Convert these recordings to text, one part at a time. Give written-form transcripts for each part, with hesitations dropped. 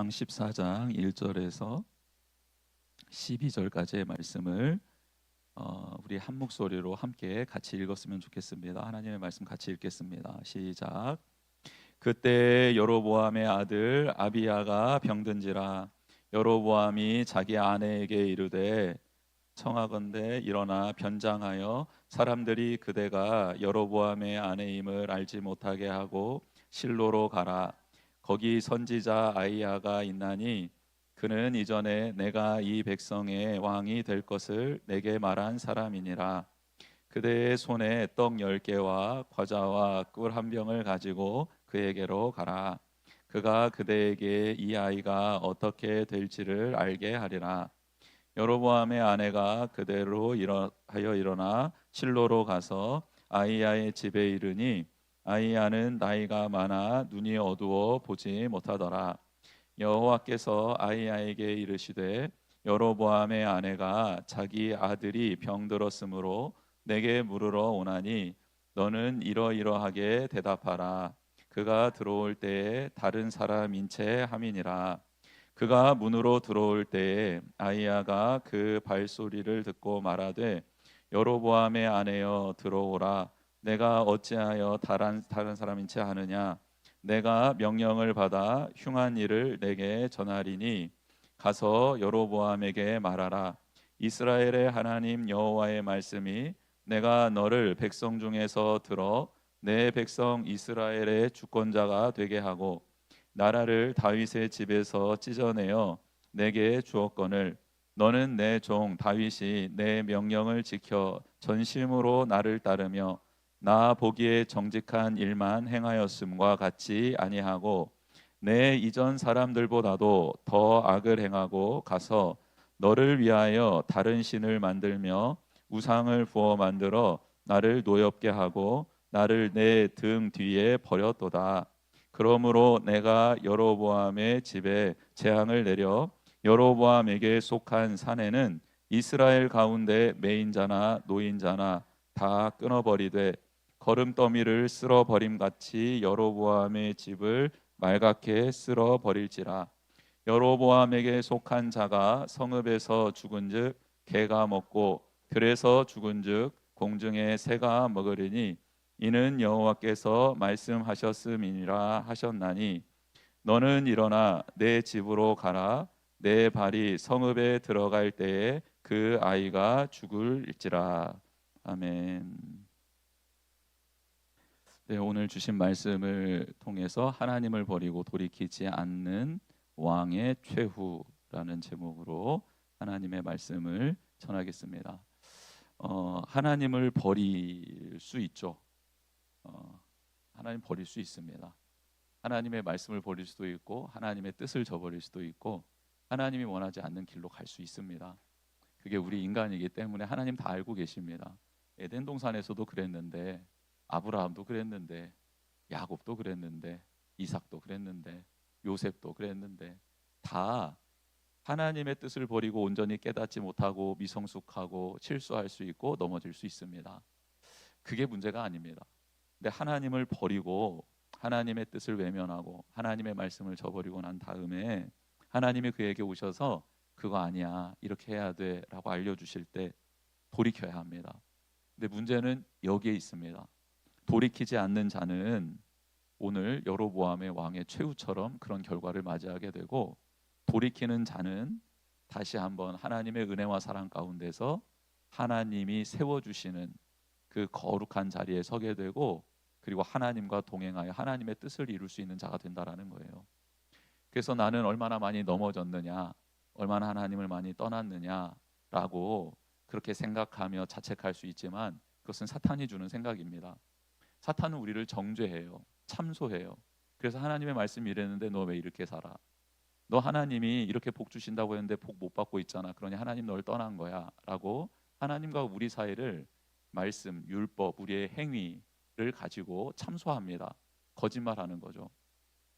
14장 1절에서 12절까지의 말씀을 우리 한 목소리로 함께 같이 읽었으면 좋겠습니다. 하나님의 말씀 같이 읽겠습니다. 시작. 그때 여로보암의 아들 아비야가 병든지라. 여로보암이 자기 아내에게 이르되 청하건대 일어나 변장하여 사람들이 그대가 여로보암의 아내임을 알지 못하게 하고 실로로 가라. 거기 선지자 아이야가 있나니 그는 이전에 내가 이 백성의 왕이 될 것을 내게 말한 사람이니라. 그대의 손에 떡 10개와 과자와 꿀 한 병을 가지고 그에게로 가라. 그가 그대에게 이 아이가 어떻게 될지를 알게 하리라. 여로보암의 아내가 그대로 하여 일어나 실로로 가서 아이야의 집에 이르니 아이야는 나이가 많아 눈이 어두워 보지 못하더라. 여호와께서 아이야에게 이르시되 여로보암의 아내가 자기 아들이 병들었으므로 내게 물으러 오나니 너는 이러이러하게 대답하라. 그가 들어올 때에 다른 사람인 채 함이니라. 그가 문으로 들어올 때에 아이야가 그 발소리를 듣고 말하되 여로보암의 아내여 들어오라. 내가 어찌하여 다른 사람인 채 하느냐. 내가 명령을 받아 흉한 일을 내게 전하리니 가서 여로보암에게 말하라. 이스라엘의 하나님 여호와의 말씀이 내가 너를 백성 중에서 들어 내 백성 이스라엘의 주권자가 되게 하고 나라를 다윗의 집에서 찢어내어 내게 주었거늘 너는 내 종 다윗이 내 명령을 지켜 전심으로 나를 따르며 나 보기에 정직한 일만 행하였음과 같이 아니하고 내 이전 사람들보다도 더 악을 행하고 가서 너를 위하여 다른 신을 만들며 우상을 부어 만들어 나를 노엽게 하고 나를 내 등 뒤에 버렸도다. 그러므로 내가 여로보암의 집에 재앙을 내려 여로보암에게 속한 사내는 이스라엘 가운데 매인자나 노인자나 다 끊어버리되 거름더미를 쓸어버림 같이 여로보암의 집을 말갛게 쓸어버릴지라. 여로보암에게 속한 자가 성읍에서 죽은즉 개가 먹고 들에서 죽은즉 공중의 새가 먹으리니 이는 여호와께서 말씀하셨음이니라 하셨나니 너는 일어나 내 집으로 가라. 내 발이 성읍에 들어갈 때에 그 아이가 죽을지라. 아멘. 네, 오늘 주신 말씀을 통해서 하나님을 버리고 돌이키지 않는 왕의 최후라는 제목으로 하나님의 말씀을 전하겠습니다. 하나님을 버릴 수 있죠. 하나님 버릴 수 있습니다. 하나님의 말씀을 버릴 수도 있고 하나님의 뜻을 저버릴 수도 있고 하나님이 원하지 않는 길로 갈 수 있습니다. 그게 우리 인간이기 때문에 하나님 다 알고 계십니다. 에덴 동산에서도 그랬는데 아브라함도 그랬는데 야곱도 그랬는데 이삭도 그랬는데 요셉도 그랬는데 다 하나님의 뜻을 버리고 온전히 깨닫지 못하고 미성숙하고 실수할 수 있고 넘어질 수 있습니다. 그게 문제가 아닙니다. 근데 하나님을 버리고 하나님의 뜻을 외면하고 하나님의 말씀을 저버리고 난 다음에 하나님이 그에게 오셔서 그거 아니야 이렇게 해야 돼 라고 알려주실 때 돌이켜야 합니다. 근데 문제는 여기에 있습니다. 돌이키지 않는 자는 오늘 여로보암의 왕의 최후처럼 그런 결과를 맞이하게 되고 돌이키는 자는 다시 한번 하나님의 은혜와 사랑 가운데서 하나님이 세워주시는 그 거룩한 자리에 서게 되고 그리고 하나님과 동행하여 하나님의 뜻을 이룰 수 있는 자가 된다라는 거예요. 그래서 나는 얼마나 많이 넘어졌느냐, 얼마나 하나님을 많이 떠났느냐라고 그렇게 생각하며 자책할 수 있지만 그것은 사탄이 주는 생각입니다. 사탄은 우리를 정죄해요. 참소해요. 그래서 하나님의 말씀이 이랬는데 너 왜 이렇게 살아? 너 하나님이 이렇게 복 주신다고 했는데 복 못 받고 있잖아. 그러니 하나님 널 떠난 거야 라고 하나님과 우리 사이를 말씀, 율법, 우리의 행위를 가지고 참소합니다. 거짓말하는 거죠.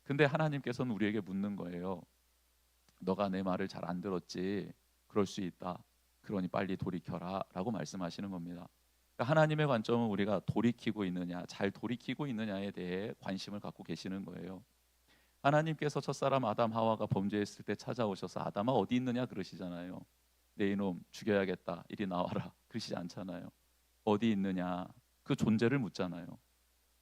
근데 하나님께서는 우리에게 묻는 거예요. 너가 내 말을 잘 안 들었지. 그럴 수 있다. 그러니 빨리 돌이켜라 라고 말씀하시는 겁니다. 그러니까 하나님의 관점은 우리가 돌이키고 있느냐, 잘 돌이키고 있느냐에 대해 관심을 갖고 계시는 거예요. 하나님께서 첫사람 아담 하와가 범죄했을 때 찾아오셔서 아담아 어디 있느냐 그러시잖아요. 내 이놈 죽여야겠다, 이리 나와라, 그러시지 않잖아요. 어디 있느냐, 그 존재를 묻잖아요.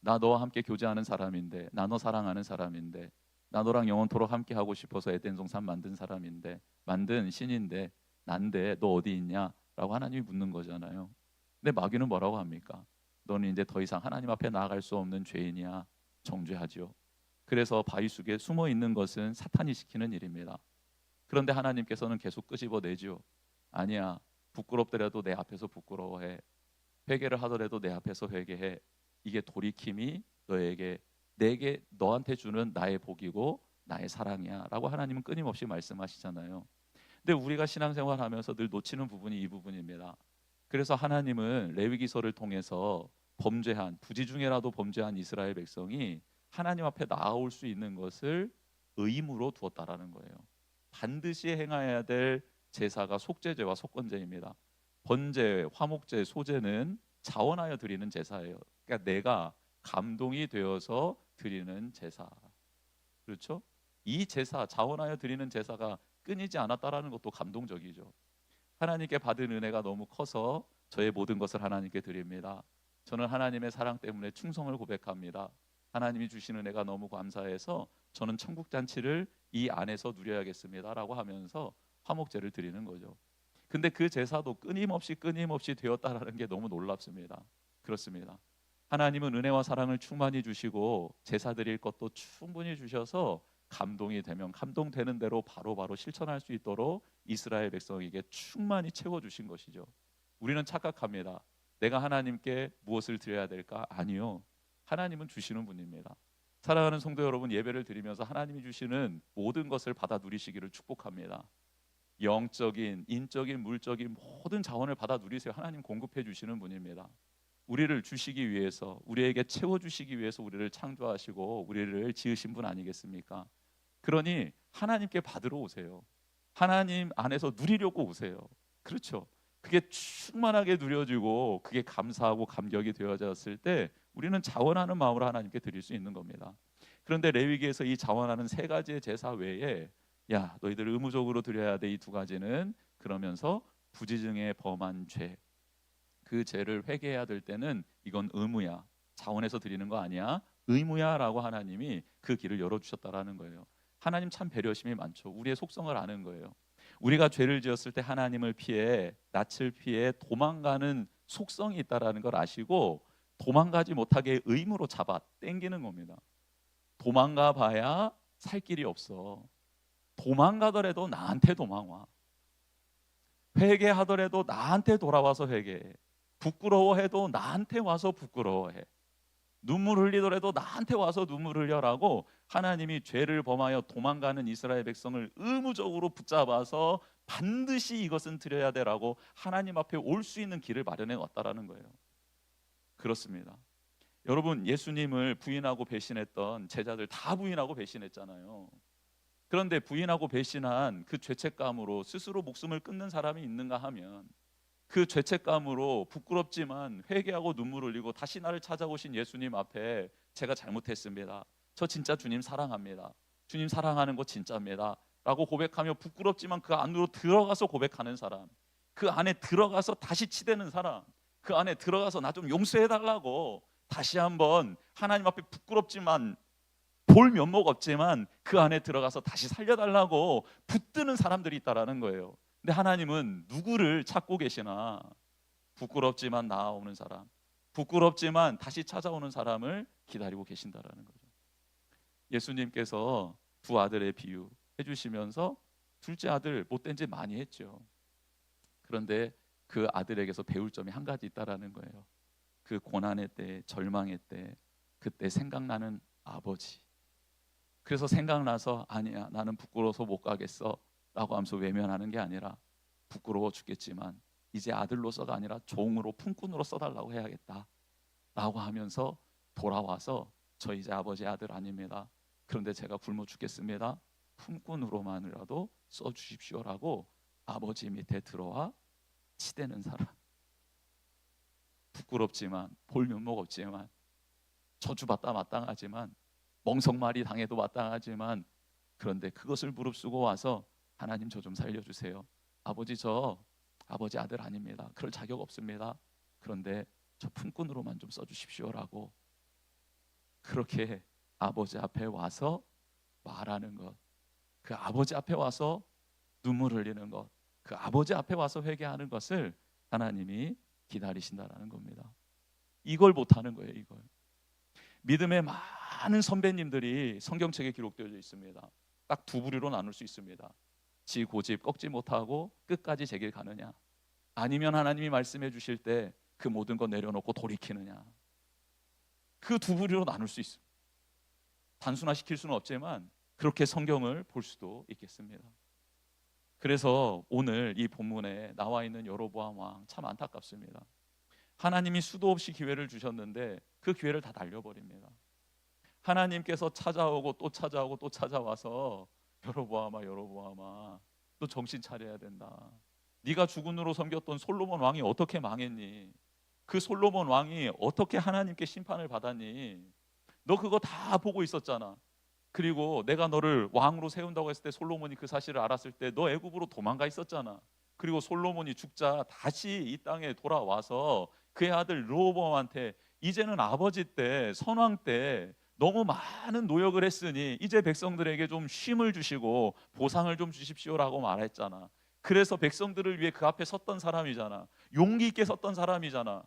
나 너와 함께 교제하는 사람인데, 나 너 사랑하는 사람인데, 나 너랑 영원토록 함께 하고 싶어서 에덴 동산 만든 사람인데, 만든 신인데, 난데 너 어디 있냐? 라고 하나님이 묻는 거잖아요. 근데 마귀는 뭐라고 합니까? 너는 이제 더 이상 하나님 앞에 나아갈 수 없는 죄인이야. 정죄하죠. 그래서 바위 속에 숨어 있는 것은 사탄이 시키는 일입니다. 그런데 하나님께서는 계속 끄집어내죠. 아니야, 부끄럽더라도 내 앞에서 부끄러워해. 회개를 하더라도 내 앞에서 회개해. 이게 돌이킴이 너에게, 내게, 너한테 주는 나의 복이고 나의 사랑이야 라고 하나님은 끊임없이 말씀하시잖아요. 근데 우리가 신앙생활하면서 늘 놓치는 부분이 이 부분입니다. 그래서 하나님은 레위기서를 통해서 범죄한, 부지 중에라도 범죄한 이스라엘 백성이 하나님 앞에 나아올 수 있는 것을 의무로 두었다라는 거예요. 반드시 행해야 될 제사가 속죄제와 속건제입니다. 번제, 화목제, 소제는 자원하여 드리는 제사예요. 그러니까 내가 감동이 되어서 드리는 제사. 그렇죠? 이 제사, 자원하여 드리는 제사가 끊이지 않았다라는 것도 감동적이죠. 하나님께 받은 은혜가 너무 커서 저의 모든 것을 하나님께 드립니다. 저는 하나님의 사랑 때문에 충성을 고백합니다. 하나님이 주신 은혜가 너무 감사해서 저는 천국 잔치를 이 안에서 누려야겠습니다라고 하면서 화목제를 드리는 거죠. 근데 그 제사도 끊임없이 되었다라는 게 너무 놀랍습니다. 그렇습니다. 하나님은 은혜와 사랑을 충만히 주시고 제사 드릴 것도 충분히 주셔서 감동이 되면 감동되는 대로 바로바로 실천할 수 있도록 이스라엘 백성에게 충만히 채워주신 것이죠. 우리는 착각합니다. 내가 하나님께 무엇을 드려야 될까? 아니요. 하나님은 주시는 분입니다. 사랑하는 성도 여러분, 예배를 드리면서 하나님이 주시는 모든 것을 받아 누리시기를 축복합니다. 영적인, 인적인, 물적인 모든 자원을 받아 누리세요. 하나님 공급해 주시는 분입니다. 우리를 주시기 위해서, 우리에게 채워주시기 위해서 우리를 창조하시고 우리를 지으신 분 아니겠습니까? 그러니 하나님께 받으러 오세요. 하나님 안에서 누리려고 오세요. 그렇죠? 그게 충만하게 누려지고 그게 감사하고 감격이 되어졌을 때 우리는 자원하는 마음으로 하나님께 드릴 수 있는 겁니다. 그런데 레위기에서 이 자원하는 세 가지의 제사 외에 야, 너희들 의무적으로 드려야 돼, 이 두 가지는, 그러면서 부지중에 범한 죄, 그 죄를 회개해야 될 때는 이건 의무야, 자원해서 드리는 거 아니야, 의무야 라고 하나님이 그 길을 열어주셨다라는 거예요. 하나님 참 배려심이 많죠. 우리의 속성을 아는 거예요. 우리가 죄를 지었을 때 하나님을 피해, 낯을 피해 도망가는 속성이 있다라는 걸 아시고 도망가지 못하게 의무로 잡아 당기는 겁니다. 도망가 봐야 살 길이 없어. 도망가더라도 나한테 도망와. 회개하더라도 나한테 돌아와서 회개해. 부끄러워해도 나한테 와서 부끄러워해. 눈물 흘리더라도 나한테 와서 눈물 흘려라고 하나님이 죄를 범하여 도망가는 이스라엘 백성을 의무적으로 붙잡아서 반드시 이것은 드려야 되라고 하나님 앞에 올 수 있는 길을 마련해 왔다라는 거예요. 그렇습니다. 여러분, 예수님을 부인하고 배신했던 제자들 다 부인하고 배신했잖아요. 그런데 부인하고 배신한 그 죄책감으로 스스로 목숨을 끊는 사람이 있는가 하면, 그 죄책감으로 부끄럽지만 회개하고 눈물 흘리고 다시 나를 찾아오신 예수님 앞에 제가 잘못했습니다, 저 진짜 주님 사랑합니다, 주님 사랑하는 거 진짜입니다 라고 고백하며 부끄럽지만 그 안으로 들어가서 고백하는 사람, 그 안에 들어가서 다시 치대는 사람, 그 안에 들어가서 나 좀 용서해 달라고 다시 한번 하나님 앞에 부끄럽지만 볼 면목 없지만 그 안에 들어가서 다시 살려달라고 붙드는 사람들이 있다라는 거예요. 근데 하나님은 누구를 찾고 계시나? 부끄럽지만 나아오는 사람, 부끄럽지만 다시 찾아오는 사람을 기다리고 계신다라는 거죠. 예수님께서 두 아들의 비유 해주시면서 둘째 아들 못된 짓 많이 했죠. 그런데 그 아들에게서 배울 점이 한 가지 있다라는 거예요. 그 고난의 때, 절망의 때, 그때 생각나는 아버지. 그래서 생각나서 아니야, 나는 부끄러워서 못 가겠어 라고 하면서 외면하는 게 아니라, 부끄러워 죽겠지만 이제 아들로서가 아니라 종으로, 품꾼으로 써달라고 해야겠다 라고 하면서 돌아와서 저 이제 아버지 아들 아닙니다, 그런데 제가 굶어 죽겠습니다, 품꾼으로만이라도 써주십시오라고 아버지 밑에 들어와 치대는 사람. 부끄럽지만 볼 면목 없지만 저주받다 마땅하지만 멍석말이 당해도 마땅하지만 그런데 그것을 무릅쓰고 와서 하나님 저 좀 살려주세요. 아버지 저 아버지 아들 아닙니다. 그럴 자격 없습니다. 그런데 저 품꾼으로만 좀 써주십시오라고 그렇게 아버지 앞에 와서 말하는 것, 그 아버지 앞에 와서 눈물 흘리는 것, 그 아버지 앞에 와서 회개하는 것을 하나님이 기다리신다라는 겁니다. 이걸 못하는 거예요. 이걸. 믿음의 많은 선배님들이 성경책에 기록되어 있습니다. 딱 두 부류로 나눌 수 있습니다. 지 고집 꺾지 못하고 끝까지 제 길 가느냐, 아니면 하나님이 말씀해 주실 때 그 모든 거 내려놓고 돌이키느냐. 그 두 부류로 나눌 수 있습니다. 단순화시킬 수는 없지만 그렇게 성경을 볼 수도 있겠습니다. 그래서 오늘 이 본문에 나와 있는 여로보암 왕 참 안타깝습니다. 하나님이 수도 없이 기회를 주셨는데 그 기회를 다 날려버립니다. 하나님께서 찾아오고 또 찾아오고 또 찾아와서 여로보암아 여로보암아 너 정신 차려야 된다. 네가 주군으로 섬겼던 솔로몬 왕이 어떻게 망했니? 그 솔로몬 왕이 어떻게 하나님께 심판을 받았니? 너 그거 다 보고 있었잖아. 그리고 내가 너를 왕으로 세운다고 했을 때 솔로몬이 그 사실을 알았을 때 너 애굽으로 도망가 있었잖아. 그리고 솔로몬이 죽자 다시 이 땅에 돌아와서 그의 아들 르호보암한테 이제는 아버지 때 선왕 때 너무 많은 노역을 했으니 이제 백성들에게 좀 쉼을 주시고 보상을 좀 주십시오라고 말했잖아. 그래서 백성들을 위해 그 앞에 섰던 사람이잖아. 용기 있게 섰던 사람이잖아.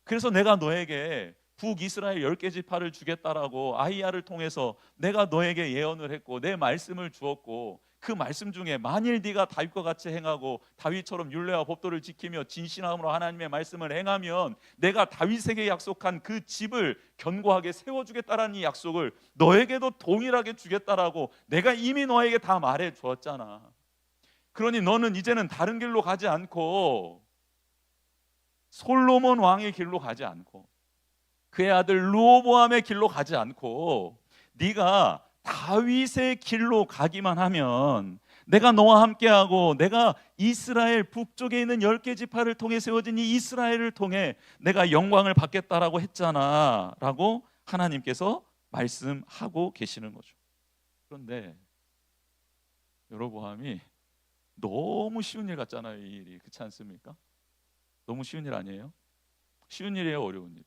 그래서 내가 너에게 북이스라엘 10개 지파를 주겠다라고 아히야를 통해서 내가 너에게 예언을 했고 내 말씀을 주었고 그 말씀 중에 만일 네가 다윗과 같이 행하고 다윗처럼 율례와 법도를 지키며 진실함으로 하나님의 말씀을 행하면 내가 다윗에게 약속한 그 집을 견고하게 세워주겠다라는 이 약속을 너에게도 동일하게 주겠다라고 내가 이미 너에게 다 말해 주었잖아. 그러니 너는 이제는 다른 길로 가지 않고 솔로몬 왕의 길로 가지 않고 그의 아들 르호보암의 길로 가지 않고 네가 다윗의 길로 가기만 하면 내가 너와 함께하고 내가 이스라엘 북쪽에 있는 10개 지파를 통해 세워진 이 이스라엘을 통해 내가 영광을 받겠다라고 했잖아 라고 하나님께서 말씀하고 계시는 거죠. 그런데 여로보암이 너무 쉬운 일 같잖아요. 이 일이 그렇지 않습니까? 너무 쉬운 일 아니에요? 쉬운 일이에요? 어려운 일?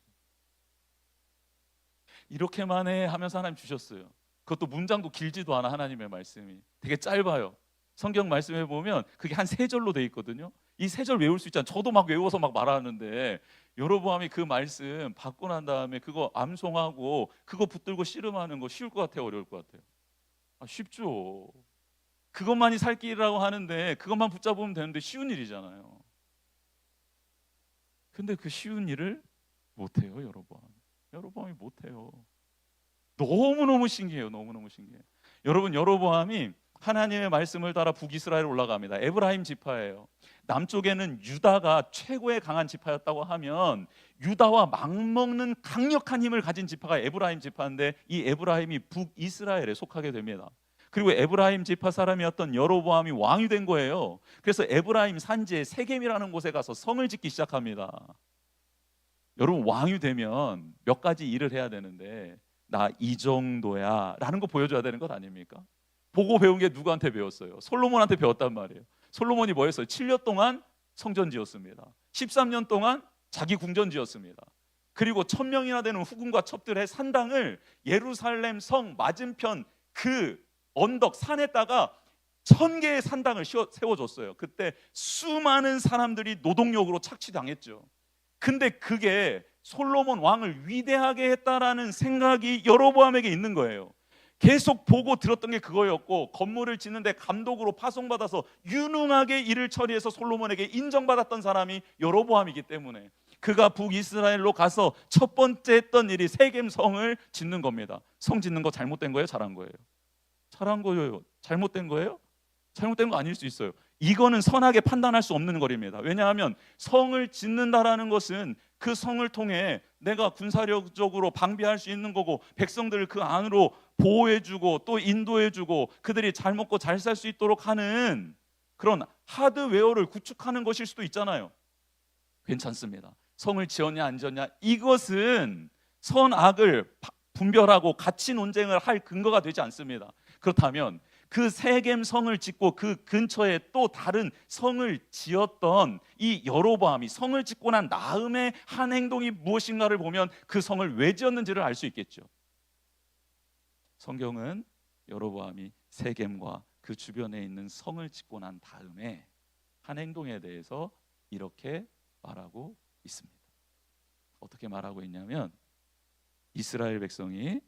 이렇게만 해 하면서 하나님 주셨어요. 그것도 문장도 길지도 않아. 하나님의 말씀이 되게 짧아요. 성경 말씀해 보면 그게 한 3절로 돼 있거든요. 이 3절 외울 수 있잖아요. 저도 막 외워서 막 말하는데 여로보암이 그 말씀 받고 난 다음에 그거 암송하고 그거 붙들고 씨름하는 거 쉬울 것 같아요? 어려울 것 같아요? 쉽죠. 그것만이 살 길이라고 하는데 그것만 붙잡으면 되는데 쉬운 일이잖아요. 근데 그 쉬운 일을 못해요. 여로보암이 못해요. 너무너무 신기해요. 너무너무 신기해요. 여러분, 여로보암이 하나님의 말씀을 따라 북이스라엘 올라갑니다. 에브라임 지파예요. 남쪽에는 유다가 최고의 강한 지파였다고 하면 유다와 맞먹는 강력한 힘을 가진 지파가 에브라임 지파인데 이 에브라임이 북이스라엘에 속하게 됩니다. 그리고 에브라임 지파 사람이었던 여로보암이 왕이 된 거예요. 그래서 에브라임 산지의 세겜이라는 곳에 가서 성을 짓기 시작합니다. 여러분, 왕이 되면 몇 가지 일을 해야 되는데 나 이 정도야 라는 거 보여줘야 되는 것 아닙니까? 보고 배운 게 누구한테 배웠어요? 솔로몬한테 배웠단 말이에요. 솔로몬이 뭐 했어요? 7년 동안 성전 지었습니다. 13년 동안 자기 궁전 지었습니다. 그리고 1000명이나 되는 후궁과 첩들의 산당을 예루살렘 성 맞은편 그 언덕 산에다가 1000개의 산당을 세워줬어요. 그때 수많은 사람들이 노동력으로 착취당했죠. 근데 그게 솔로몬 왕을 위대하게 했다라는 생각이 여로보암에게 있는 거예요. 계속 보고 들었던 게 그거였고 건물을 짓는데 감독으로 파송받아서 유능하게 일을 처리해서 솔로몬에게 인정받았던 사람이 여로보암이기 때문에 그가 북이스라엘로 가서 첫 번째 했던 일이 세겜성을 짓는 겁니다. 성 짓는 거 잘못된 거예요? 잘한 거예요? 잘한 거예요. 잘못된 거예요? 잘못된 거 아닐 수 있어요. 이거는 선하게 판단할 수 없는 거리입니다. 왜냐하면 성을 짓는다라는 것은 그 성을 통해 내가 군사력적으로 방비할 수 있는 거고 백성들을 그 안으로 보호해주고 또 인도해주고 그들이 잘 먹고 잘 살 수 있도록 하는 그런 하드웨어를 구축하는 것일 수도 있잖아요. 괜찮습니다. 성을 지었냐 안 지었냐 이것은 선악을 분별하고 가치 논쟁을 할 근거가 되지 않습니다. 그렇다면 그 세겜 성을 짓고 그 근처에 또 다른 성을 지었던 이 여로보암이 성을 짓고 난 다음에 한 행동이 무엇인가를 보면 그 성을 왜 지었는지를 알 수 있겠죠. 성경은 여로보암이 세겜과 그 주변에 있는 성을 짓고 난 다음에 한 행동에 대해서 이렇게 말하고 있습니다. 어떻게 말하고 있냐면, 이스라엘 백성이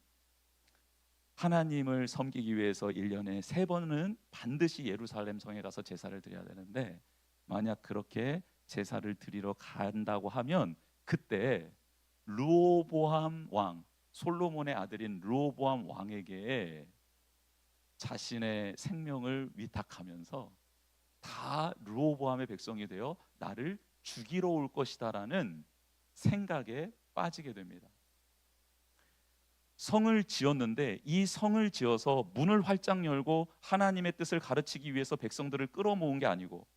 하나님을 섬기기 위해서 1년에 3번은 반드시 예루살렘 성에 가서 제사를 드려야 되는데, 만약 그렇게 제사를 드리러 간다고 하면 그때 르호보암 왕, 솔로몬의 아들인 르호보암 왕에게 자신의 생명을 위탁하면서 다 르호보암의 백성이 되어 나를 죽이러 올 것이다라는 생각에 빠지게 됩니다. 성을 지었는데 이 성을 지어서 문을 활짝 열고 하나님의 뜻을 가르치기 위해서 백성들을 끌어모은 게 아니고,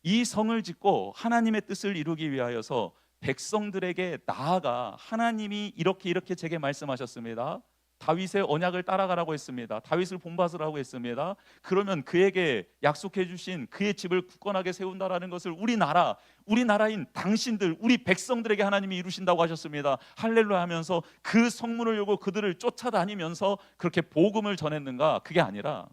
이 성을 짓고 하나님의 뜻을 이루기 위하여서 백성들에게 나아가 하나님이 이렇게 제게 말씀하셨습니다. 다윗의 언약을 따라가라고 했습니다. 다윗을 본받으라고 했습니다. 그러면 그에게 약속해 주신 그의 집을 굳건하게 세운다라는 것을 우리나라인 당신들, 우리 백성들에게 하나님이 이루신다고 하셨습니다. 할렐루야 하면서 그 성문을 열고 그들을 쫓아다니면서 그렇게 복음을 전했는가? 그게 아니라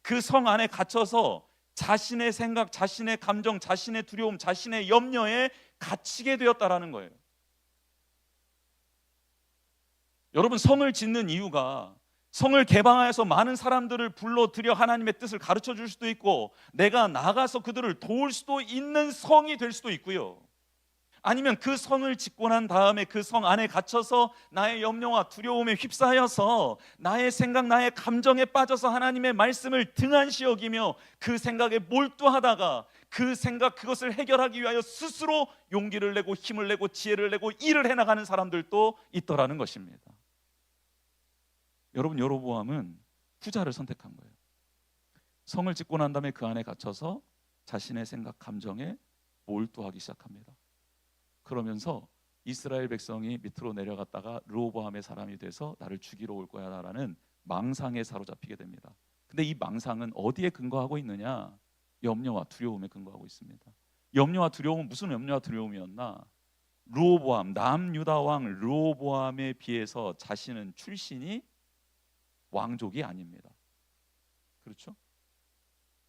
그 성 안에 갇혀서 자신의 생각, 자신의 감정, 자신의 두려움, 자신의 염려에 갇히게 되었다라는 거예요. 여러분, 성을 짓는 이유가 성을 개방하여서 많은 사람들을 불러들여 하나님의 뜻을 가르쳐 줄 수도 있고, 내가 나가서 그들을 도울 수도 있는 성이 될 수도 있고요, 아니면 그 성을 짓고 난 다음에 그 성 안에 갇혀서 나의 염려와 두려움에 휩싸여서 나의 생각, 나의 감정에 빠져서 하나님의 말씀을 등한시 여기며 그 생각에 몰두하다가 그 생각, 그것을 해결하기 위하여 스스로 용기를 내고 힘을 내고 지혜를 내고 일을 해나가는 사람들도 있더라는 것입니다. 여러분, 여로보암은 후자를 선택한 거예요. 성을 짓고 난 다음에 그 안에 갇혀서 자신의 생각, 감정에 몰두하기 시작합니다. 그러면서 이스라엘 백성이 밑으로 내려갔다가 르호보암의 사람이 돼서 나를 죽이러 올 거야 라는 망상에 사로잡히게 됩니다. 근데 이 망상은 어디에 근거하고 있느냐? 염려와 두려움에 근거하고 있습니다. 염려와 두려움은 무슨 염려와 두려움이었나? 르호보암, 남유다 왕 르호보암에 비해서 자신은 출신이 왕족이 아닙니다. 그렇죠?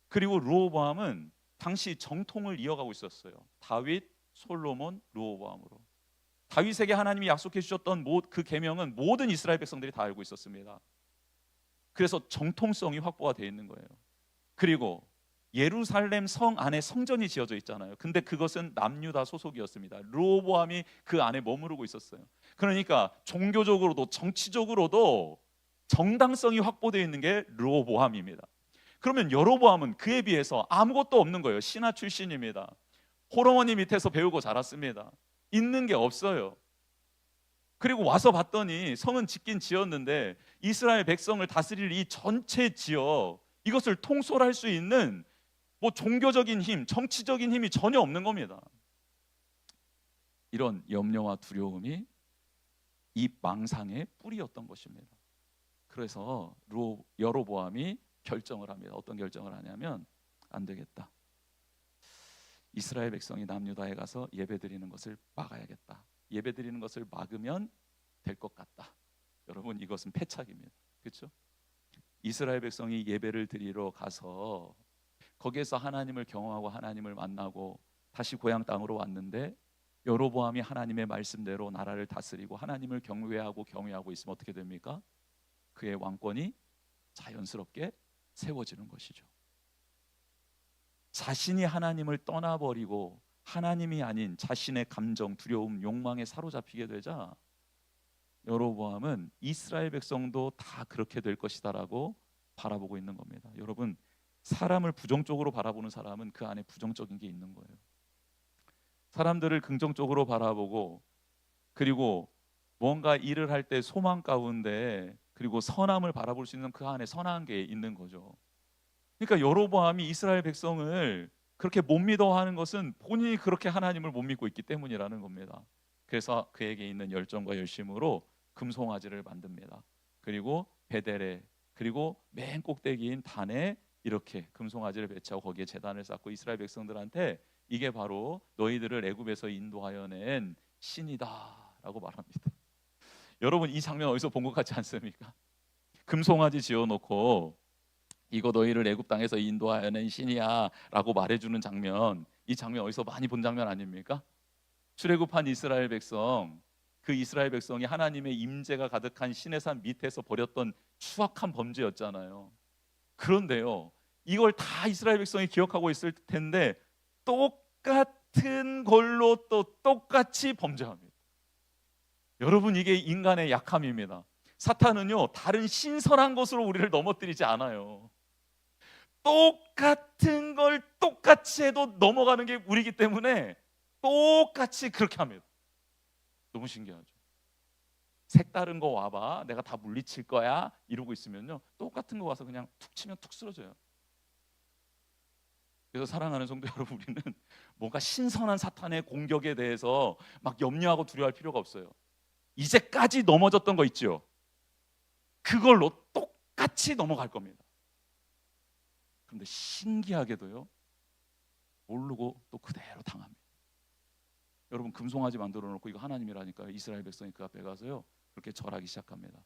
그리고 르호보암은 당시 정통을 이어가고 있었어요. 다윗, 솔로몬, 르호보암으로. 다윗에게 하나님이 약속해 주셨던 그 계명은 모든 이스라엘 백성들이 다 알고 있었습니다. 그래서 정통성이 확보가 되어 있는 거예요. 그리고 예루살렘 성 안에 성전이 지어져 있잖아요. 근데 그것은 남유다 소속이었습니다. 르호보암이 그 안에 머무르고 있었어요. 그러니까 종교적으로도 정치적으로도 정당성이 확보되어 있는 게 르호보암입니다. 그러면 여로보암은 그에 비해서 아무것도 없는 거예요. 신하 출신입니다. 호러머니 밑에서 배우고 자랐습니다. 있는 게 없어요. 그리고 와서 봤더니 성은 짓긴 지었는데 이스라엘 백성을 다스릴 이 전체 지역, 이것을 통솔할 수 있는 종교적인 힘, 정치적인 힘이 전혀 없는 겁니다. 이런 염려와 두려움이 이 망상의 뿌리였던 것입니다. 그래서 여로보암이 결정을 합니다. 어떤 결정을 하냐면, 안 되겠다. 이스라엘 백성이 남유다에 가서 예배드리는 것을 막아야겠다. 예배드리는 것을 막으면 될 것 같다. 여러분, 이것은 패착입니다. 그렇죠? 이스라엘 백성이 예배를 드리러 가서 거기에서 하나님을 경험하고 하나님을 만나고 다시 고향 땅으로 왔는데, 여로보암이 하나님의 말씀대로 나라를 다스리고 하나님을 경외하고 있으면 어떻게 됩니까? 그의 왕권이 자연스럽게 세워지는 것이죠. 자신이 하나님을 떠나버리고 하나님이 아닌 자신의 감정, 두려움, 욕망에 사로잡히게 되자 여로보암은 이스라엘 백성도 다 그렇게 될 것이다라고 바라보고 있는 겁니다. 여러분, 사람을 부정적으로 바라보는 사람은 그 안에 부정적인 게 있는 거예요. 사람들을 긍정적으로 바라보고, 그리고 뭔가 일을 할 때 소망 가운데 그리고 선함을 바라볼 수 있는 그 안에 선한 게 있는 거죠. 그러니까 여로보암이 이스라엘 백성을 그렇게 못 믿어하는 것은 본인이 그렇게 하나님을 못 믿고 있기 때문이라는 겁니다. 그래서 그에게 있는 열정과 열심으로 금송아지를 만듭니다. 그리고 베델에, 그리고 맨 꼭대기인 단에 이렇게 금송아지를 배치하고 거기에 제단을 쌓고 이스라엘 백성들한테 이게 바로 너희들을 애굽에서 인도하여 낸 신이다라고 말합니다. 여러분, 이 장면 어디서 본 것 같지 않습니까? 금송아지 지어놓고 이거 너희를 애굽 땅에서 인도하여 낸 신이야 라고 말해주는 장면, 이 장면 어디서 많이 본 장면 아닙니까? 출애굽한 이스라엘 백성, 그 이스라엘 백성이 하나님의 임재가 가득한 시내산 밑에서 벌였던 추악한 범죄였잖아요. 그런데요, 이걸 다 이스라엘 백성이 기억하고 있을 텐데 똑같은 걸로 또 똑같이 범죄합니다. 여러분, 이게 인간의 약함입니다. 사탄은요, 다른 신선한 것으로 우리를 넘어뜨리지 않아요. 똑같은 걸 똑같이 해도 넘어가는 게 우리이기 때문에 똑같이 그렇게 합니다. 너무 신기하죠. 색다른 거 와봐, 내가 다 물리칠 거야 이러고 있으면요, 똑같은 거 와서 그냥 툭 치면 툭 쓰러져요. 그래서 사랑하는 성도 여러분, 우리는 뭔가 신선한 사탄의 공격에 대해서 막 염려하고 두려워할 필요가 없어요. 이제까지 넘어졌던 거 있죠, 그걸로 똑같이 넘어갈 겁니다. 그런데 신기하게도요, 모르고 또 그대로 당합니다. 여러분, 금송아지 만들어 놓고 이거 하나님이라니까요. 이스라엘 백성이 그 앞에 가서요 그렇게 절하기 시작합니다.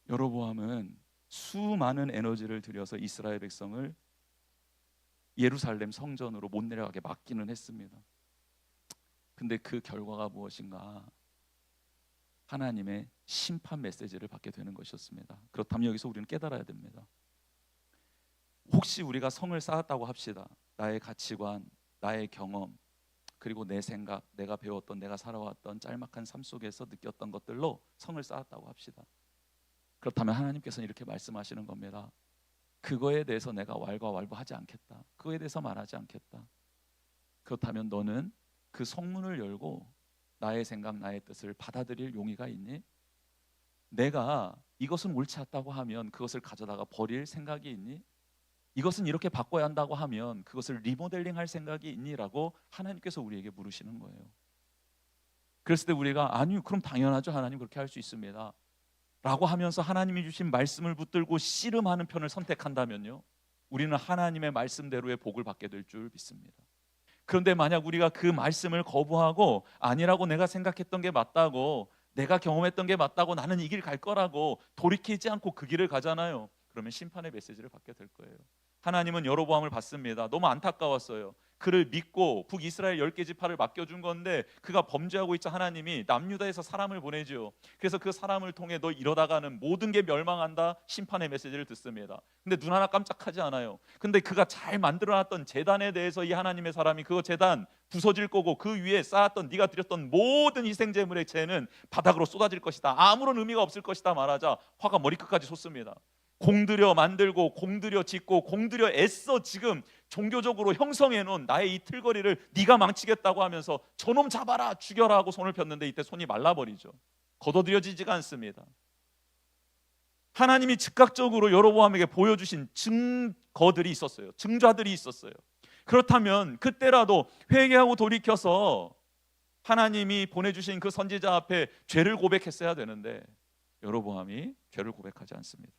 여로보암은 수많은 에너지를 들여서 이스라엘 백성을 예루살렘 성전으로 못 내려가게 막기는 했습니다. 근데 그 결과가 무엇인가? 하나님의 심판 메시지를 받게 되는 것이었습니다. 그렇다면 여기서 우리는 깨달아야 됩니다. 혹시 우리가 성을 쌓았다고 합시다. 나의 가치관, 나의 경험, 그리고 내 생각, 내가 배웠던, 내가 살아왔던 짤막한 삶 속에서 느꼈던 것들로 성을 쌓았다고 합시다. 그렇다면 하나님께서는 이렇게 말씀하시는 겁니다. 그거에 대해서 내가 왈가왈부하지 않겠다. 그거에 대해서 말하지 않겠다. 그렇다면 너는 그 성문을 열고 나의 생각, 나의 뜻을 받아들일 용의가 있니? 내가 이것은 옳지 않다고 하면 그것을 가져다가 버릴 생각이 있니? 이것은 이렇게 바꿔야 한다고 하면 그것을 리모델링할 생각이 있니라고 하나님께서 우리에게 물으시는 거예요. 그랬을 때 우리가 아니요, 그럼 당연하죠, 하나님 그렇게 할 수 있습니다 라고 하면서 하나님이 주신 말씀을 붙들고 씨름하는 편을 선택한다면요, 우리는 하나님의 말씀대로의 복을 받게 될 줄 믿습니다. 그런데 만약 우리가 그 말씀을 거부하고 아니라고, 내가 생각했던 게 맞다고, 내가 경험했던 게 맞다고, 나는 이 길 갈 거라고 돌이키지 않고 그 길을 가잖아요. 그러면 심판의 메시지를 받게 될 거예요. 하나님은 여로보암을 봤습니다. 너무 안타까웠어요. 그를 믿고 북이스라엘 10개 지파를 맡겨준 건데 그가 범죄하고 있자 하나님이 남유다에서 사람을 보내죠. 그래서 그 사람을 통해 너 이러다가는 모든 게 멸망한다, 심판의 메시지를 듣습니다. 근데 눈 하나 깜짝하지 않아요. 근데 그가 잘 만들어놨던 제단에 대해서 이 하나님의 사람이 그거 제단 부서질 거고 그 위에 쌓았던 네가 드렸던 모든 희생제물의 죄는 바닥으로 쏟아질 것이다, 아무런 의미가 없을 것이다 말하자 화가 머리끝까지 솟습니다. 공들여 만들고 공들여 짓고 공들여 애써 지금 종교적으로 형성해 놓은 나의 이 틀거리를 네가 망치겠다고 하면서 저놈 잡아라, 죽여라 하고 손을 폈는데 이때 손이 말라버리죠. 걷어들여지지가 않습니다. 하나님이 즉각적으로 여로보암에게 보여주신 증거들이 있었어요. 증자들이 있었어요. 그렇다면 그때라도 회개하고 돌이켜서 하나님이 보내주신 그 선지자 앞에 죄를 고백했어야 되는데 여로보암이 죄를 고백하지 않습니다.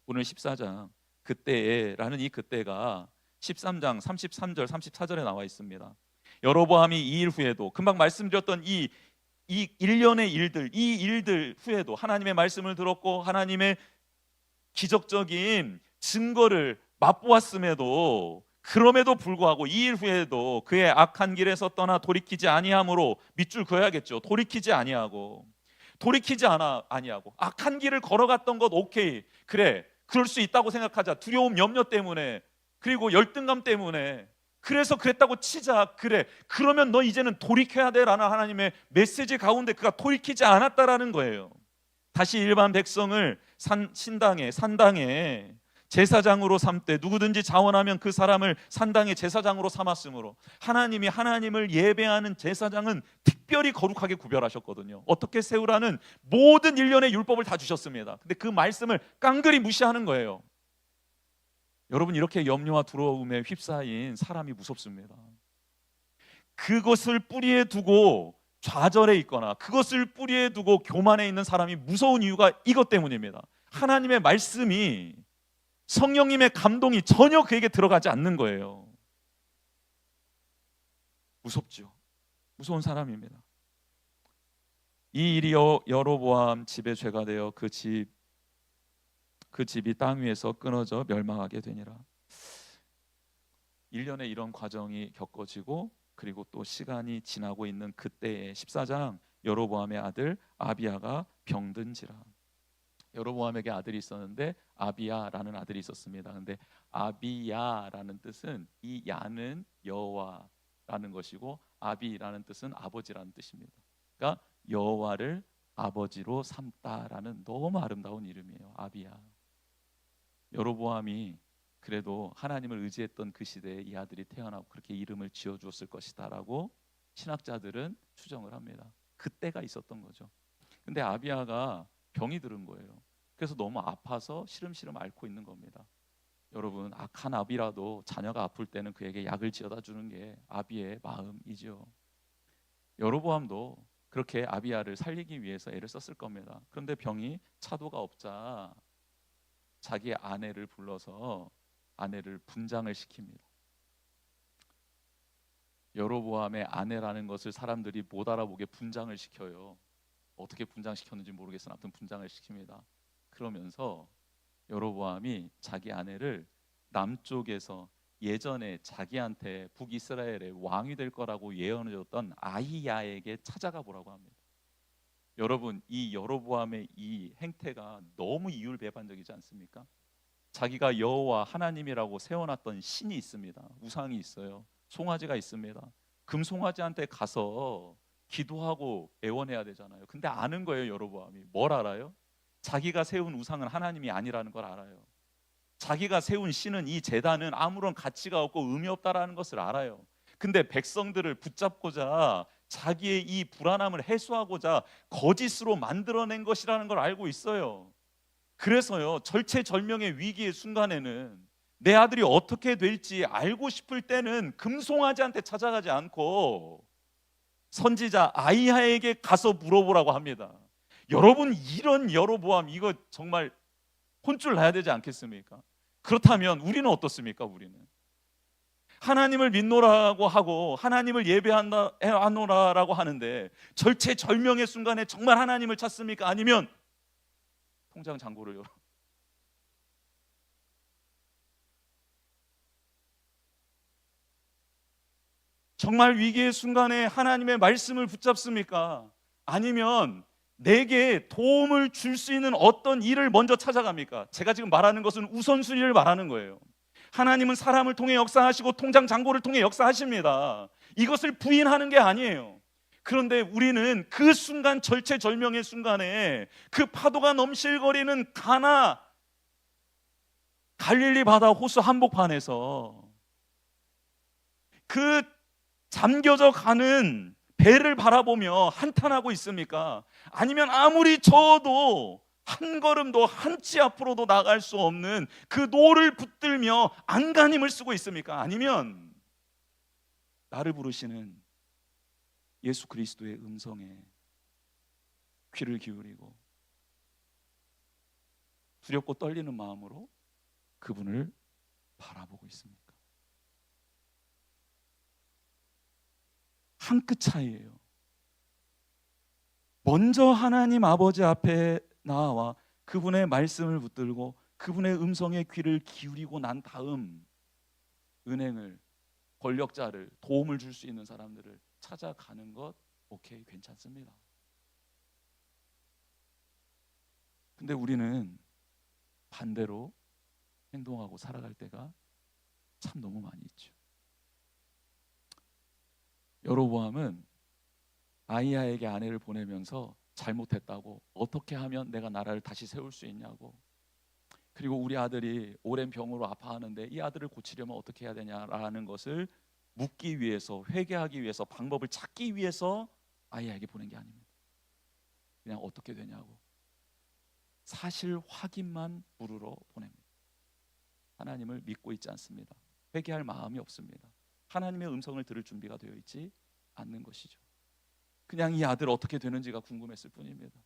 오늘 14장 그때에라는 이 그때가 13장 33절 34절에 나와 있습니다. 여로보암이 이 일 후에도, 금방 말씀드렸던 이 일련의 일들, 이 일들 후에도 하나님의 말씀을 들었고 하나님의 기적적인 증거를 맛보았음에도, 그럼에도 불구하고 이 일 후에도 그의 악한 길에서 떠나 돌이키지 아니함으로, 밑줄 그어야겠죠. 돌이키지 아니하고 악한 길을 걸어갔던 것 오케이, 그래, 그럴 수 있다고 생각하자. 두려움, 염려 때문에, 그리고 열등감 때문에, 그래서 그랬다고 치자. 그래, 그러면 너 이제는 돌이켜야 돼 라는 하나님의 메시지 가운데 그가 돌이키지 않았다라는 거예요. 다시 일반 백성을 산당에 제사장으로 삼되 누구든지 자원하면 그 사람을 산당의 제사장으로 삼았으므로, 하나님이 하나님을 예배하는 제사장은 특별히 거룩하게 구별하셨거든요. 어떻게 세우라는 모든 일련의 율법을 다 주셨습니다. 근데 그 말씀을 깡그리 무시하는 거예요. 여러분, 이렇게 염려와 두려움에 휩싸인 사람이 무섭습니다. 그것을 뿌리에 두고 좌절해 있거나 그것을 뿌리에 두고 교만해 있는 사람이 무서운 이유가 이것 때문입니다. 하나님의 말씀이, 성령님의 감동이 전혀 그에게 들어가지 않는 거예요. 무섭죠. 무서운 사람입니다. 이 일이 여로보암 집에 죄가 되어 그 집이 땅 위에서 끊어져 멸망하게 되니라. 1년에 이런 과정이 겪어지고, 그리고 또 시간이 지나고 있는 그때에 14장, 여로보암의 아들 아비야가 병든지라. 여로보암에게 아들이 있었는데 아비야라는 아들이 있었습니다. 근데 아비야라는 뜻은, 이 야는 여호와라는 것이고 아비라는 뜻은 아버지라는 뜻입니다. 그러니까 여호와를 아버지로 삼다라는 너무 아름다운 이름이에요. 아비야. 여로보암이 그래도 하나님을 의지했던 그 시대에 이 아들이 태어나고 그렇게 이름을 지어주었을 것이다라고 신학자들은 추정을 합니다. 그때가 있었던 거죠. 근데 아비야가 병이 들은 거예요. 그래서 너무 아파서 시름시름 앓고 있는 겁니다. 여러분, 악한 아비라도 자녀가 아플 때는 그에게 약을 지어다 주는 게 아비의 마음이죠. 여로보암도 그렇게 아비야를 살리기 위해서 애를 썼을 겁니다. 그런데 병이 차도가 없자 자기 아내를 불러서 아내를 분장을 시킵니다. 여로보암의 아내라는 것을 사람들이 못 알아보게 분장을 시켜요. 어떻게 분장시켰는지 모르겠으나 아무튼 분장을 시킵니다. 그러면서 여로보암이 자기 아내를 남쪽에서 예전에 자기한테 북이스라엘의 왕이 될 거라고 예언해줬던 아히야에게 찾아가 보라고 합니다. 여러분, 이 여로보암의 이 행태가 너무 이율배반적이지 않습니까? 자기가 여호와 하나님이라고 세워놨던 신이 있습니다. 우상이 있어요. 송아지가 있습니다. 금송아지한테 가서 기도하고 애원해야 되잖아요. 근데 아는 거예요. 여로보암이 뭘 알아요? 자기가 세운 우상은 하나님이 아니라는 걸 알아요. 자기가 세운 신은, 이 제단은 아무런 가치가 없고 의미 없다라는 것을 알아요. 근데 백성들을 붙잡고자, 자기의 이 불안함을 해소하고자 거짓으로 만들어낸 것이라는 걸 알고 있어요. 그래서요, 절체절명의 위기의 순간에는 내 아들이 어떻게 될지 알고 싶을 때는 금송아지한테 찾아가지 않고 선지자 아히야에게 가서 물어보라고 합니다. 여러분, 이런 여로보암, 이거 정말 혼쭐 나야 되지 않겠습니까? 그렇다면 우리는 어떻습니까? 우리는 하나님을 믿노라고 하고 하나님을 예배하노라라고 하는데 절체절명의 순간에 정말 하나님을 찾습니까? 아니면 통장 잔고를 열어 정말 위기의 순간에 하나님의 말씀을 붙잡습니까? 아니면 내게 도움을 줄 수 있는 어떤 일을 먼저 찾아갑니까? 제가 지금 말하는 것은 우선순위를 말하는 거예요. 하나님은 사람을 통해 역사하시고 통장 잔고를 통해 역사하십니다. 이것을 부인하는 게 아니에요. 그런데 우리는 그 순간, 절체절명의 순간에 그 파도가 넘실거리는 갈릴리 바다 호수 한복판에서 그 잠겨져 가는 배를 바라보며 한탄하고 있습니까? 아니면 아무리 저어도 한 걸음도, 한 치 앞으로도 나갈 수 없는 그 노를 붙들며 안간힘을 쓰고 있습니까? 아니면 나를 부르시는 예수 그리스도의 음성에 귀를 기울이고 두렵고 떨리는 마음으로 그분을 바라보고 있습니까? 한 끗 차이예요. 먼저 하나님 아버지 앞에 나와 그분의 말씀을 붙들고 그분의 음성에 귀를 기울이고 난 다음 은행을, 권력자를, 도움을 줄 수 있는 사람들을 찾아가는 것, 오케이, 괜찮습니다. 근데 우리는 반대로 행동하고 살아갈 때가 참 너무 많이 있죠. 여로보암은 아히야에게 아내를 보내면서 잘못했다고, 어떻게 하면 내가 나라를 다시 세울 수 있냐고, 그리고 우리 아들이 오랜 병으로 아파하는데 이 아들을 고치려면 어떻게 해야 되냐라는 것을 묻기 위해서, 회개하기 위해서, 방법을 찾기 위해서 아히야에게 보낸 게 아닙니다. 그냥 어떻게 되냐고 사실 확인만 물으러 보냅니다. 하나님을 믿고 있지 않습니다. 회개할 마음이 없습니다. 하나님의 음성을 들을 준비가 되어 있지 않는 것이죠. 그냥 이 아들 어떻게 되는지가 궁금했을 뿐입니다.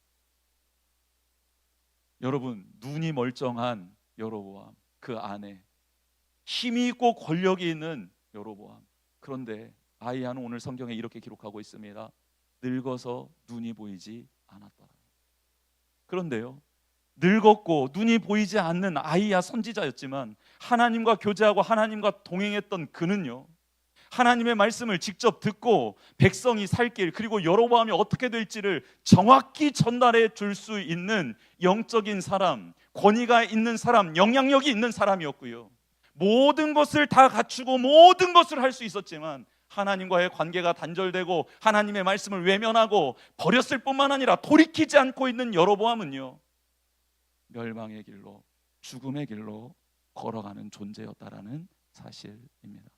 여러분, 눈이 멀쩡한 여로보암, 그 아내, 힘이 있고 권력이 있는 여로보암. 그런데 아히야는 오늘 성경에 이렇게 기록하고 있습니다. 늙어서 눈이 보이지 않았더라. 그런데요, 늙었고 눈이 보이지 않는 아히야 선지자였지만 하나님과 교제하고 하나님과 동행했던 그는요, 하나님의 말씀을 직접 듣고 백성이 살 길, 그리고 여로보암이 어떻게 될지를 정확히 전달해 줄 수 있는 영적인 사람, 권위가 있는 사람, 영향력이 있는 사람이었고요, 모든 것을 다 갖추고 모든 것을 할 수 있었지만 하나님과의 관계가 단절되고 하나님의 말씀을 외면하고 버렸을 뿐만 아니라 돌이키지 않고 있는 여로보암은요, 멸망의 길로, 죽음의 길로 걸어가는 존재였다라는 사실입니다.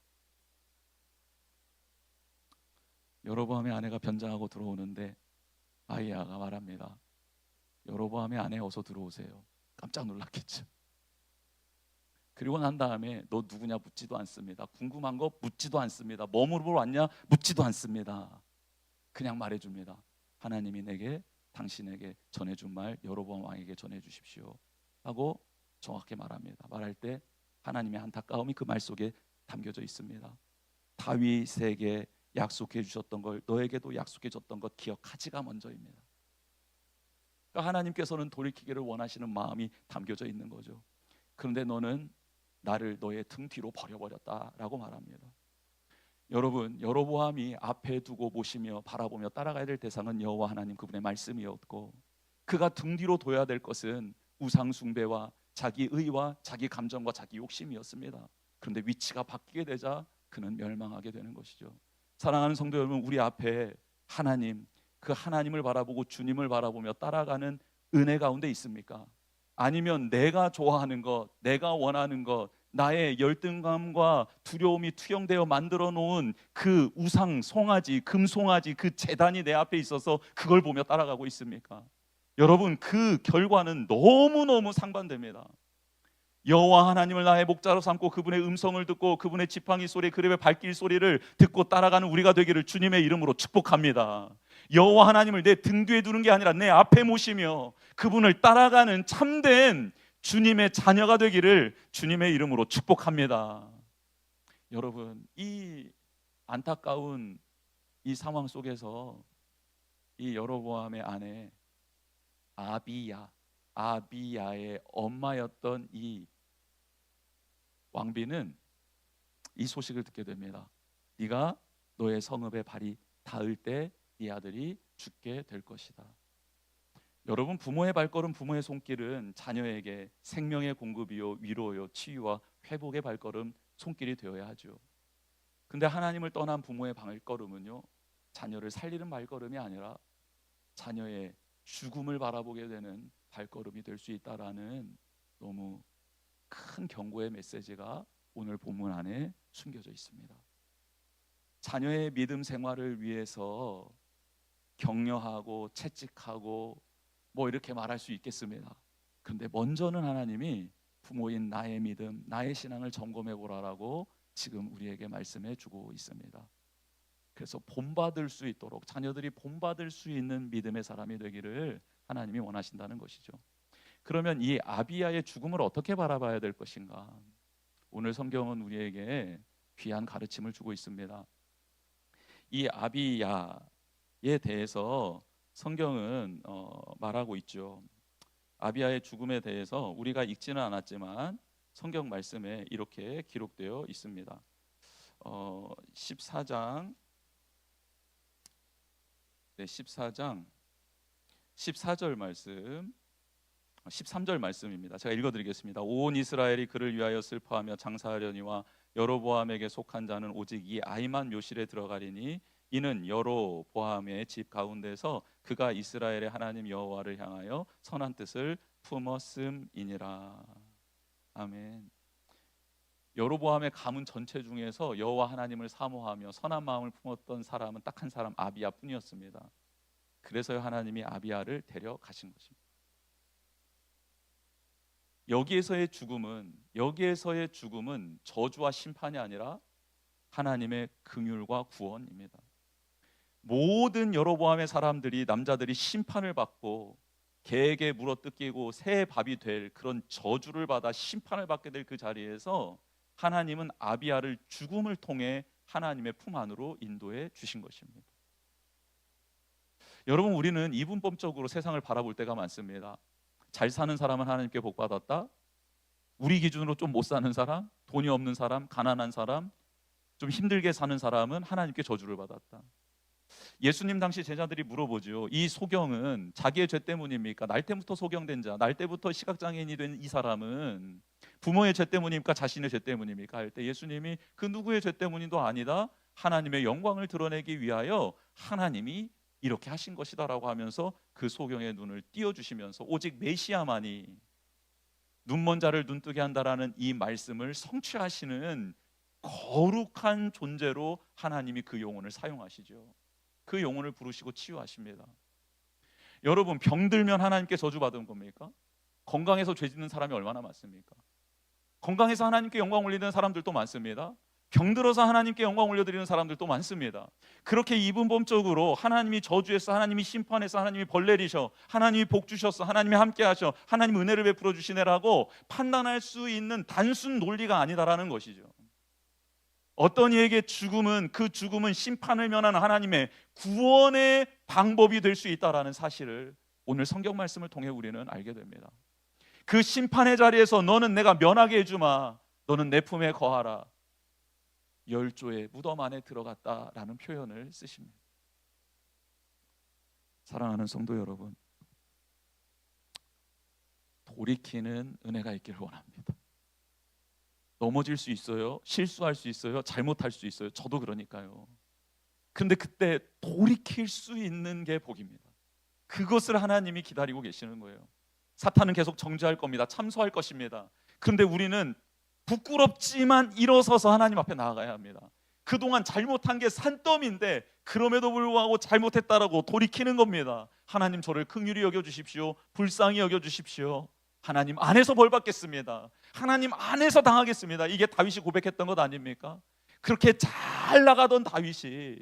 여로보암의 아내가 변장하고 들어오는데 아히야가 말합니다. 여로보암의 아내 어서 들어오세요. 깜짝 놀랐겠죠. 그리고 난 다음에 너 누구냐 묻지도 않습니다. 궁금한 거 묻지도 않습니다. 뭐 물어보러 왔냐 묻지도 않습니다. 그냥 말해줍니다. 하나님이 내게 당신에게 전해준 말 여로보암 왕에게 전해주십시오 하고 정확히 말합니다. 말할 때 하나님의 안타까움이 그 말 속에 담겨져 있습니다. 다윗에게 약속해 주셨던 걸 너에게도 약속해 줬던 것 기억하지가 먼저입니다. 그러니까 하나님께서는 돌이키기를 원하시는 마음이 담겨져 있는 거죠. 그런데 너는 나를 너의 등 뒤로 버려버렸다라고 말합니다. 여러분, 여로보암이 앞에 두고 모시며 바라보며 따라가야 될 대상은 여호와 하나님 그분의 말씀이었고, 그가 등 뒤로 둬야 될 것은 우상 숭배와 자기 의와 자기 감정과 자기 욕심이었습니다. 그런데 위치가 바뀌게 되자 그는 멸망하게 되는 것이죠. 사랑하는 성도 여러분, 우리 앞에 하나님, 그 하나님을 바라보고 주님을 바라보며 따라가는 은혜 가운데 있습니까? 아니면 내가 좋아하는 것, 내가 원하는 것, 나의 열등감과 두려움이 투영되어 만들어 놓은 그 우상 송아지, 금송아지, 그 제단이 내 앞에 있어서 그걸 보며 따라가고 있습니까? 여러분, 그 결과는 너무너무 상반됩니다. 여호와 하나님을 나의 목자로 삼고 그분의 음성을 듣고 그분의 지팡이 소리, 그립의 발길 소리를 듣고 따라가는 우리가 되기를 주님의 이름으로 축복합니다. 여호와 하나님을 내 등 뒤에 두는 게 아니라 내 앞에 모시며 그분을 따라가는 참된 주님의 자녀가 되기를 주님의 이름으로 축복합니다. 여러분, 이 안타까운 이 상황 속에서 이 여로보암의 아내 아비야의 엄마였던 이 왕비는 이 소식을 듣게 됩니다. 네가 너의 성읍에 발이 닿을 때 네 아들이 죽게 될 것이다. 여러분, 부모의 발걸음, 부모의 손길은 자녀에게 생명의 공급이요, 위로요, 치유와 회복의 발걸음, 손길이 되어야 하죠. 근데 하나님을 떠난 부모의 발걸음은요, 자녀를 살리는 발걸음이 아니라 자녀의 죽음을 바라보게 되는 발걸음이 될 수 있다라는 너무 큰 경고의 메시지가 오늘 본문 안에 숨겨져 있습니다. 자녀의 믿음 생활을 위해서 격려하고 채찍하고 뭐 이렇게 말할 수 있겠습니다. 그런데 먼저는 하나님이 부모인 나의 믿음, 나의 신앙을 점검해 보라라고 지금 우리에게 말씀해 주고 있습니다. 그래서 본받을 수 있도록 자녀들이 본받을 수 있는 믿음의 사람이 되기를 하나님이 원하신다는 것이죠. 그러면 이 아비야의 죽음을 어떻게 바라봐야 될 것인가? 오늘 성경은 우리에게 귀한 가르침을 주고 있습니다. 이 아비야에 대해서 성경은 말하고 있죠. 아비야의 죽음에 대해서 우리가 읽지는 않았지만 성경 말씀에 이렇게 기록되어 있습니다. 14장 14절 말씀, 13절 말씀입니다. 제가 읽어드리겠습니다. 온 이스라엘이 그를 위하여 슬퍼하며 장사하려니와 여로보암에게 속한 자는 오직 이 아이만 묘실에 들어가리니 이는 여로보암의 집 가운데서 그가 이스라엘의 하나님 여호와를 향하여 선한 뜻을 품었음이니라. 아멘. 여로보암의 가문 전체 중에서 여호와 하나님을 사모하며 선한 마음을 품었던 사람은 딱 한 사람, 아비야뿐이었습니다. 그래서 하나님이 아비야를 데려가신 것입니다. 여기에서의 죽음은 저주와 심판이 아니라 하나님의 긍휼과 구원입니다. 모든 여로보암의 사람들이, 남자들이 심판을 받고 개에게 물어뜯기고 새의 밥이 될 그런 저주를 받아 심판을 받게 될 그 자리에서 하나님은 아비야를 죽음을 통해 하나님의 품 안으로 인도해 주신 것입니다. 여러분, 우리는 이분법적으로 세상을 바라볼 때가 많습니다. 잘 사는 사람은 하나님께 복 받았다. 우리 기준으로 좀 못 사는 사람, 돈이 없는 사람, 가난한 사람, 좀 힘들게 사는 사람은 하나님께 저주를 받았다. 예수님 당시 제자들이 물어보죠. 이 소경은 자기의 죄 때문입니까? 날 때부터 소경된 자, 날 때부터 시각장애인이 된 이 사람은 부모의 죄 때문입니까? 자신의 죄 때문입니까? 할 때 예수님이 그 누구의 죄 때문이도 아니다. 하나님의 영광을 드러내기 위하여 하나님이 이렇게 하신 것이다라고 하면서 그 소경의 눈을 띄워주시면서 오직 메시아만이 눈먼 자를 눈뜨게 한다라는 이 말씀을 성취하시는 거룩한 존재로 하나님이 그 영혼을 사용하시죠. 그 영혼을 부르시고 치유하십니다. 여러분, 병들면 하나님께 저주받은 겁니까? 건강해서 죄 짓는 사람이 얼마나 많습니까? 건강해서 하나님께 영광 올리는 사람들도 많습니다. 병들어서 하나님께 영광 올려드리는 사람들도 많습니다. 그렇게 이분법적으로 하나님이 저주해서, 하나님이 심판해서, 하나님이 벌 내리셔, 하나님이 복 주셨어, 하나님이 함께 하셔, 하나님 은혜를 베풀어 주시네라고 판단할 수 있는 단순 논리가 아니다라는 것이죠. 어떤 이에게 죽음은, 그 죽음은 심판을 면한 하나님의 구원의 방법이 될 수 있다라는 사실을 오늘 성경 말씀을 통해 우리는 알게 됩니다. 그 심판의 자리에서 너는 내가 면하게 해주마, 너는 내 품에 거하라, 열조의 무덤 안에 들어갔다라는 표현을 쓰십니다. 사랑하는 성도 여러분, 돌이키는 은혜가 있기를 원합니다. 넘어질 수 있어요. 실수할 수 있어요. 잘못할 수 있어요. 저도 그러니까요. 그런데 그때 돌이킬 수 있는 게 복입니다. 그것을 하나님이 기다리고 계시는 거예요. 사탄은 계속 정죄할 겁니다. 참소할 것입니다. 그런데 우리는 부끄럽지만 일어서서 하나님 앞에 나아가야 합니다. 그동안 잘못한 게 산더미인데 그럼에도 불구하고 잘못했다라고 돌이키는 겁니다. 하나님, 저를 긍휼히 여겨주십시오. 불쌍히 여겨주십시오. 하나님 안에서 벌 받겠습니다. 하나님 안에서 당하겠습니다. 이게 다윗이 고백했던 것 아닙니까? 그렇게 잘 나가던 다윗이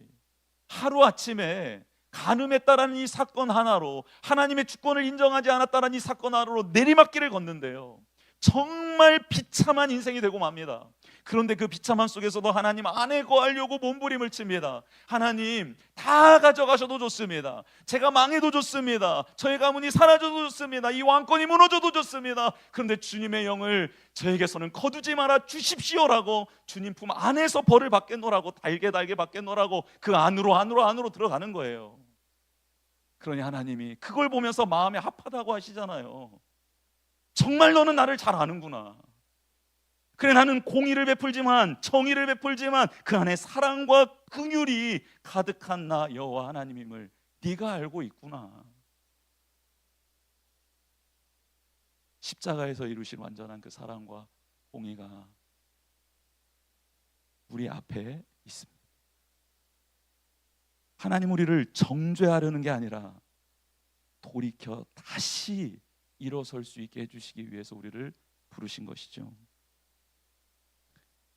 하루아침에 간음했다라는 이 사건 하나로, 하나님의 주권을 인정하지 않았다라는 이 사건 하나로 내리막길을 걷는데요, 정말 비참한 인생이 되고 맙니다. 그런데 그 비참한 속에서도 하나님 안에 거하려고 몸부림을 칩니다. 하나님, 다 가져가셔도 좋습니다. 제가 망해도 좋습니다. 저의 가문이 사라져도 좋습니다. 이 왕권이 무너져도 좋습니다. 그런데 주님의 영을 저에게서는 거두지 말아 주십시오라고 주님 품 안에서 벌을 받겠노라고, 달게 받겠노라고 그 안으로 들어가는 거예요. 그러니 하나님이 그걸 보면서 마음에 합하다고 하시잖아요. 정말 너는 나를 잘 아는구나. 그래, 나는 공의를 베풀지만, 정의를 베풀지만 그 안에 사랑과 긍휼이 가득한 나 여호와 하나님임을 네가 알고 있구나. 십자가에서 이루신 완전한 그 사랑과 공의가 우리 앞에 있습니다. 하나님 우리를 정죄하려는 게 아니라 돌이켜 다시 일어설 수 있게 해주시기 위해서 우리를 부르신 것이죠.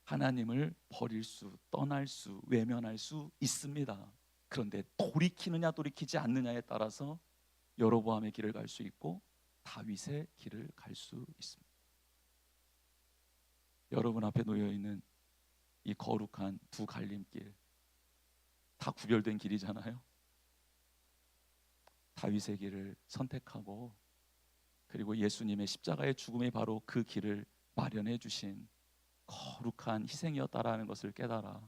하나님을 버릴 수, 떠날 수, 외면할 수 있습니다. 그런데 돌이키느냐 돌이키지 않느냐에 따라서 여로보암의 길을 갈 수 있고 다윗의 길을 갈 수 있습니다. 여러분 앞에 놓여있는 이 거룩한 두 갈림길, 다 구별된 길이잖아요. 다윗의 길을 선택하고, 그리고 예수님의 십자가의 죽음이 바로 그 길을 마련해 주신 거룩한 희생이었다라는 것을 깨달아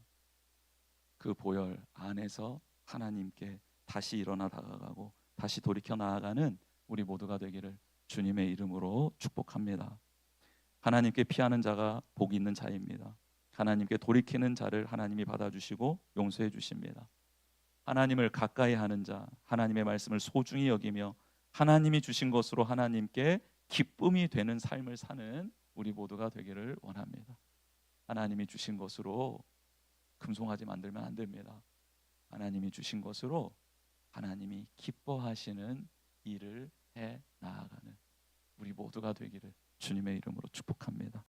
그 보혈 안에서 하나님께 다시 일어나 다가가고 다시 돌이켜 나아가는 우리 모두가 되기를 주님의 이름으로 축복합니다. 하나님께 피하는 자가 복이 있는 자입니다. 하나님께 돌이키는 자를 하나님이 받아주시고 용서해 주십니다. 하나님을 가까이 하는 자, 하나님의 말씀을 소중히 여기며 하나님이 주신 것으로 하나님께 기쁨이 되는 삶을 사는 우리 모두가 되기를 원합니다. 하나님이 주신 것으로 금송아지 만들면 안 됩니다. 하나님이 주신 것으로 하나님이 기뻐하시는 일을 해 나아가는 우리 모두가 되기를 주님의 이름으로 축복합니다.